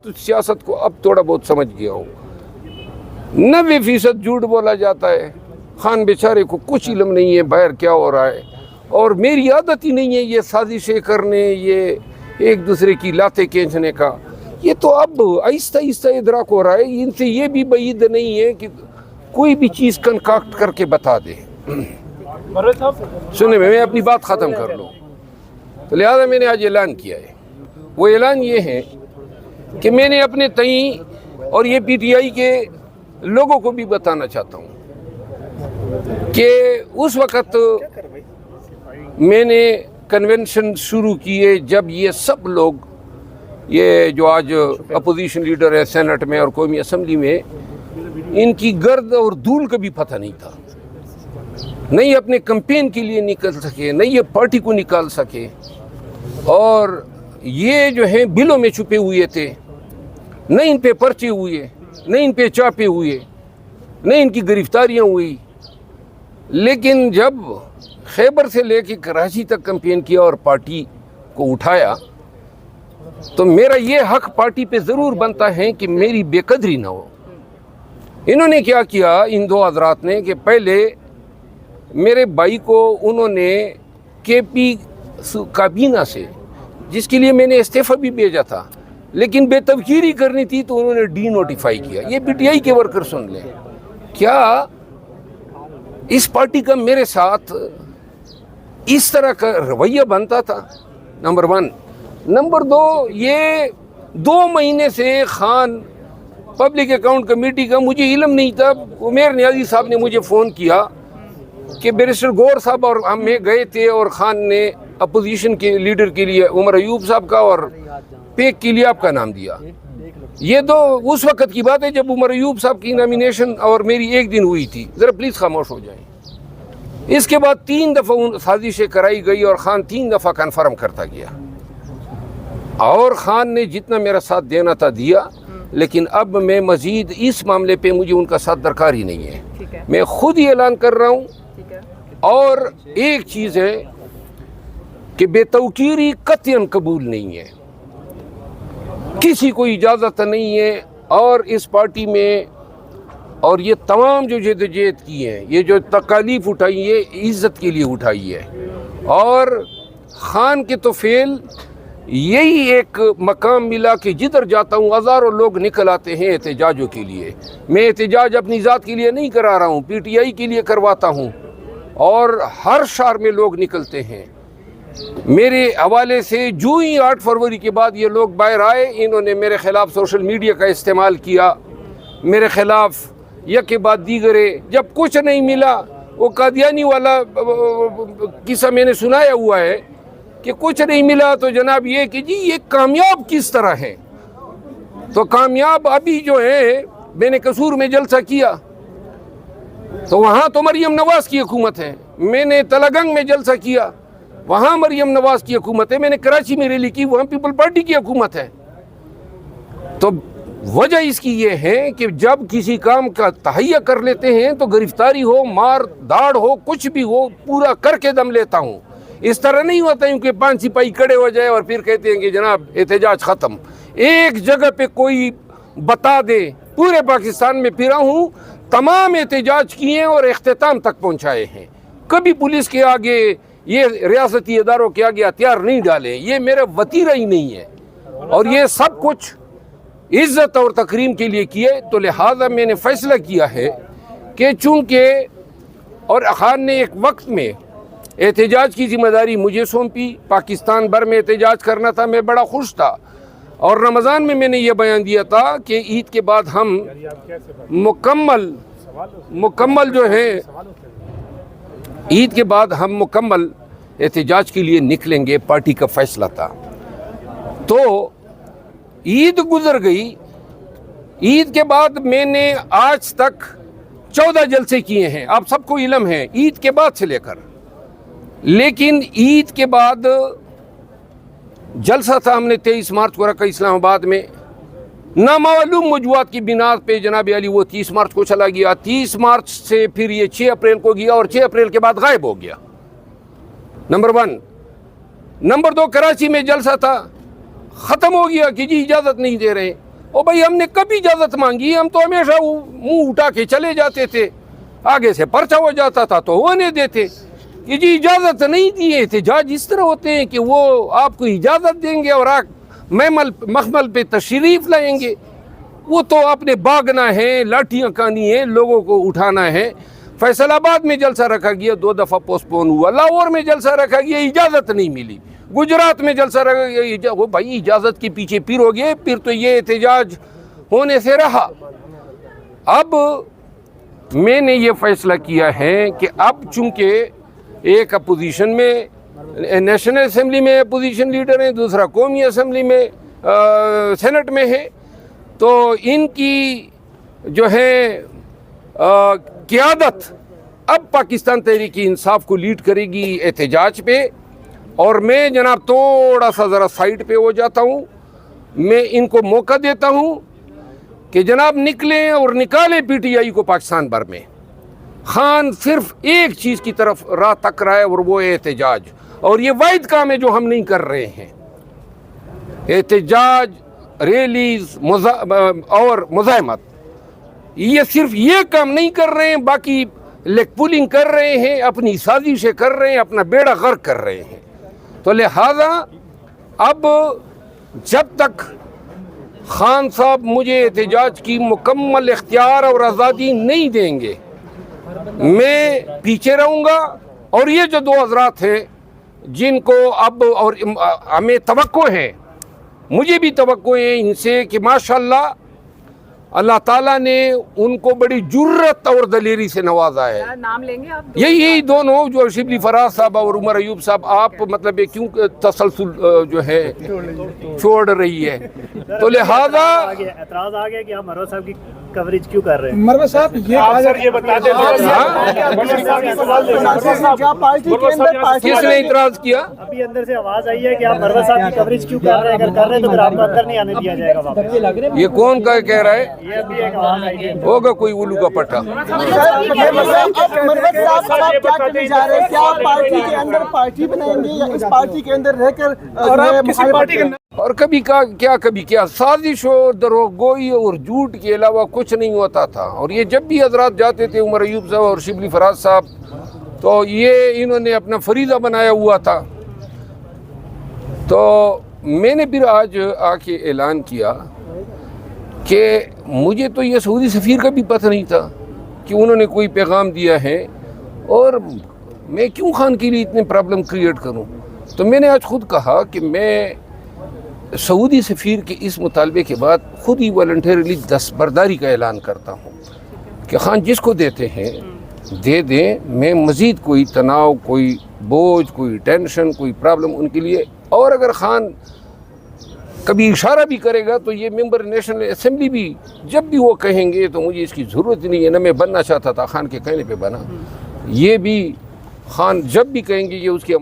تو سیاست کو اب تھوڑا بہت سمجھ گیا ہوں. 90% جھوٹ بولا جاتا ہے. خان بیچارے کو کچھ علم نہیں ہے باہر کیا ہو رہا ہے, اور میری عادت ہی نہیں ہے یہ سازشیں کرنے, یہ ایک دوسرے کی لاتیں کھینچنے کا. یہ تو اب آہستہ آہستہ ادراک ہو رہا ہے. ان سے یہ بھی بعید نہیں ہے کہ کوئی بھی چیز کنکاکٹ کر کے بتا دے. سنیں میں اپنی بات ختم کر لوں. تو لہٰذا میں نے آج اعلان کیا ہے. وہ اعلان یہ ہے کہ میں نے اپنے تئیں اور یہ پی ٹی آئی کے لوگوں کو بھی بتانا چاہتا ہوں کہ اس وقت میں نے کنونشن شروع کیے جب یہ سب لوگ, یہ جو آج اپوزیشن لیڈر ہے سینٹ میں اور قومی اسمبلی میں, ان کی گرد اور دھول کا بھی پتہ نہیں تھا. نہیں اپنے کمپین کے لیے نکل سکے, نہیں یہ پارٹی کو نکال سکے, اور یہ جو ہیں بلوں میں چھپے ہوئے تھے. نہیں ان پہ پرچے ہوئے, نہیں ان پہ چاپے ہوئے, نہیں ان کی گرفتاریاں ہوئی. لیکن جب خیبر سے لے کے کراچی تک کمپین کیا اور پارٹی کو اٹھایا, تو میرا یہ حق پارٹی پہ ضرور بنتا ہے کہ میری بے قدری نہ ہو. انہوں نے کیا کیا ان دو حضرات نے کہ پہلے میرے بھائی کو انہوں نے کے پی کابینہ سے, جس کے لیے میں نے استعفیٰ بھی بھیجا تھا, لیکن بے توقیری کرنی تھی تو انہوں نے ڈی نوٹیفائی کیا. یہ پی ٹی آئی کے ورکر سن لیں, کیا اس پارٹی کا میرے ساتھ اس طرح کا رویہ بنتا تھا؟ نمبر 1. نمبر 2, یہ 2 مہینے سے خان پبلک اکاؤنٹ کمیٹی کا مجھے علم نہیں تھا. عمیر نیازی صاحب نے مجھے فون کیا کہ بیرسٹر گور صاحب اور ہم میں گئے تھے, اور خان نے اپوزیشن کے لیڈر کے لیے عمر ایوب صاحب کا اور پیک کے لیے آپ کا نام دیا. یہ تو اس وقت کی بات ہے جب عمر ایوب صاحب کی نامینیشن اور میری ایک دن ہوئی تھی. ذرا پلیز خاموش ہو جائیں. اس کے بعد 3 دفعہ سازشیں کرائی گئی اور خان 3 دفعہ کنفرم کرتا گیا, اور خان نے جتنا میرا ساتھ دینا تھا دیا. لیکن اب میں مزید اس معاملے پہ مجھے ان کا ساتھ درکار ہی نہیں ہے. میں خود ہی اعلان کر رہا ہوں. اور ایک چیز ہے کہ بے توقیری قطعاً قبول نہیں ہے, کسی کو اجازت نہیں ہے. اور اس پارٹی میں اور یہ تمام جو جدوجہد کی ہیں, یہ جو تکالیف اٹھائی ہے, عزت کے لیے اٹھائی ہے. اور خان کے تو فیل یہی ایک مقام ملا کہ جدھر جاتا ہوں ہزاروں لوگ نکل آتے ہیں احتجاجوں کے لیے. میں احتجاج اپنی ذات کے لیے نہیں کرا رہا ہوں, پی ٹی آئی کے لیے کرواتا ہوں, اور ہر شہر میں لوگ نکلتے ہیں. میرے حوالے سے جو ہی 8 فروری کے بعد یہ لوگ باہر آئے, انہوں نے میرے خلاف سوشل میڈیا کا استعمال کیا, میرے خلاف یک کے بعد دیگرے. جب کچھ نہیں ملا, وہ قادیانی والا قصہ میں نے سنایا ہوا ہے کہ کچھ نہیں ملا تو جناب یہ کہ جی یہ کامیاب کس طرح ہے. تو کامیاب ابھی جو ہے, میں نے قصور میں جلسہ کیا تو وہاں تو مریم نواز کی حکومت ہے. میں نے تلگنگ میں جلسہ کیا, وہاں مریم نواز کی حکومت ہے. میں نے کراچی میں ریلی کی, وہاں پیپل پارٹی کی حکومت ہے. تو وجہ اس کی یہ ہے کہ جب کسی کام کا تہیہ کر لیتے ہیں تو گرفتاری ہو, مار داڑ ہو, کچھ بھی ہو, پورا کر کے دم لیتا ہوں. اس طرح نہیں ہوتا ہے کہ 5 سپاہی کھڑے ہو جائے اور پھر کہتے ہیں کہ جناب احتجاج ختم. ایک جگہ پہ کوئی بتا دے. پورے پاکستان میں پھرا ہوں, تمام احتجاج کیے ہیں اور اختتام تک پہنچائے ہیں. کبھی پولیس کے آگے, یہ ریاستی اداروں کے آگے ہتھیار نہیں ڈالے. یہ میرا وتیرہ ہی نہیں ہے, اور یہ سب کچھ عزت اور تکریم کے لیے کیے. تو لہٰذا میں نے فیصلہ کیا ہے کہ چونکہ, اور خان نے ایک وقت میں احتجاج کی ذمہ داری مجھے سونپی, پاکستان بھر میں احتجاج کرنا تھا, میں بڑا خوش تھا. اور رمضان میں نے یہ بیان دیا تھا کہ عید کے بعد ہم مکمل جو ہے, عید کے بعد ہم مکمل احتجاج کے لیے نکلیں گے. پارٹی کا فیصلہ تھا. تو عید گزر گئی. عید کے بعد میں نے آج تک 14 جلسے کیے ہیں, آپ سب کو علم ہے, عید کے بعد سے لے کر. لیکن عید کے بعد جلسہ تھا, ہم نے 23 مارچ کو رکھا اسلام آباد میں. نامعلوم وجوہات کی بنا پہ جناب علی وہ 30 مارچ کو چلا گیا. 30 مارچ سے پھر یہ 6 اپریل کو گیا, اور 6 اپریل کے بعد غائب ہو گیا. نمبر 1. نمبر 2, کراچی میں جلسہ تھا, ختم ہو گیا کہ جی اجازت نہیں دے رہے. اور بھائی ہم نے کبھی اجازت مانگی؟ ہم تو ہمیشہ منہ اٹھا کے چلے جاتے تھے، آگے سے پرچہ ہو جاتا تھا تو ہونے دیتے کہ جی اجازت نہیں دی ہے۔ احتجاج اس طرح ہوتے ہیں کہ وہ آپ کو اجازت دیں گے اور محمل پہ تشریف لائیں گے، وہ تو آپ نے بھاگنا ہے، لاٹھیاں کھانی ہیں، لوگوں کو اٹھانا ہے۔ فیصل آباد میں جلسہ رکھا گیا، 2 دفعہ پوسٹ پون ہوا، لاہور میں جلسہ رکھا گیا، اجازت نہیں ملی، گجرات میں جلسہ رکھا گیا، وہ بھائی اجازت کے پیچھے پھر ہو گئے، پھر تو یہ احتجاج ہونے سے رہا۔ اب میں نے یہ فیصلہ کیا ہے کہ اب چونکہ ایک اپوزیشن میں نیشنل اسمبلی میں اپوزیشن لیڈر ہیں، دوسرا قومی اسمبلی میں سینٹ میں ہے، تو ان کی جو ہے قیادت اب پاکستان تحریک انصاف کو لیڈ کرے گی احتجاج پہ، اور میں جناب تھوڑا سا ذرا سائڈ پہ ہو جاتا ہوں۔ میں ان کو موقع دیتا ہوں کہ جناب نکلیں اور نکالیں پی ٹی آئی کو پاکستان بھر میں۔ خان صرف ایک چیز کی طرف راہ تک رہا ہے اور وہ ہے احتجاج، اور یہ واحد کام ہے جو ہم نہیں کر رہے ہیں۔ احتجاج، ریلیز اور مزاحمت، یہ صرف یہ کام نہیں کر رہے ہیں، باقی لیگ پولنگ کر رہے ہیں، اپنی سازشیں کر رہے ہیں، اپنا بیڑا غرق کر رہے ہیں۔ تو لہذا اب جب تک خان صاحب مجھے احتجاج کی مکمل اختیار اور آزادی نہیں دیں گے، میں پیچھے رہوں گا۔ اور یہ جو 2 حضرات ہیں جن کو اب اور ہمیں توقع ہے، مجھے بھی توقع ہے ان سے کہ ماشاءاللہ اللہ تعالیٰ نے ان کو بڑی جرت اور دلیری سے نوازا ہے۔ نام لیں گے آپ؟ یہی دونوں جو شبلی فراز صاحب اور عمر ایوب صاحب، آپ مطلب یہ کیوں تسلسل جو ہے چھوڑ رہی ہے؟ تو لہذا اعتراض آ گیا کہ آپ مروت صاحب کی کوریج کیوں کر رہے ہیں؟ مروت صاحب یہ بتا دیں کس نے اعتراض کیا؟ ابھی اندر سے آواز آئی ہے کہ آپ مروت صاحب کی کوریج کیوں کر رہے ہیں؟ اگر کر رہے ہیں تو پھر آپ کو اندر نہیں آنے دیا جائے گا واپس۔ یہ کون کا کہہ رہا ہے؟ یہ ابھی ایک آواز آئی ہے۔ ہوگا کوئی الو کا پٹا۔ مروت صاحب آپ کیا کرنے جا رہے ہیں؟ کیا پارٹی کے اندر پارٹی بنائیں گے یا اس پارٹی کے اندر رہ کر کسی پارٹی کے اور کبھی کیا سازش اور دروغگوئی اور جھوٹ کے علاوہ کچھ نہیں ہوتا تھا۔ اور یہ جب بھی حضرات جاتے تھے، عمر ایوب صاحب اور شبلی فراز صاحب، تو یہ انہوں نے اپنا فریضہ بنایا ہوا تھا۔ تو میں نے پھر آج آ کے اعلان کیا کہ مجھے تو یہ سعودی سفیر کا بھی پتہ نہیں تھا کہ انہوں نے کوئی پیغام دیا ہے، اور میں کیوں خان کے لیے اتنے پرابلم کریٹ کروں۔ تو میں نے آج خود کہا کہ میں سعودی سفیر کے اس مطالبے کے بعد خود ہی والنٹیرلی دستبرداری کا اعلان کرتا ہوں کہ خان جس کو دیتے ہیں دے دیں، میں مزید کوئی تناؤ، کوئی بوجھ، کوئی ٹینشن، کوئی پرابلم ان کے لیے، اور اگر خان کبھی اشارہ بھی کرے گا تو یہ ممبر نیشنل اسمبلی بھی جب بھی وہ کہیں گے تو مجھے اس کی ضرورت نہیں ہے۔ نہ میں بننا چاہتا تھا، خان کے کہنے پہ بنا۔ یہ بھی خان جب بھی کہیں گے یہ اس کی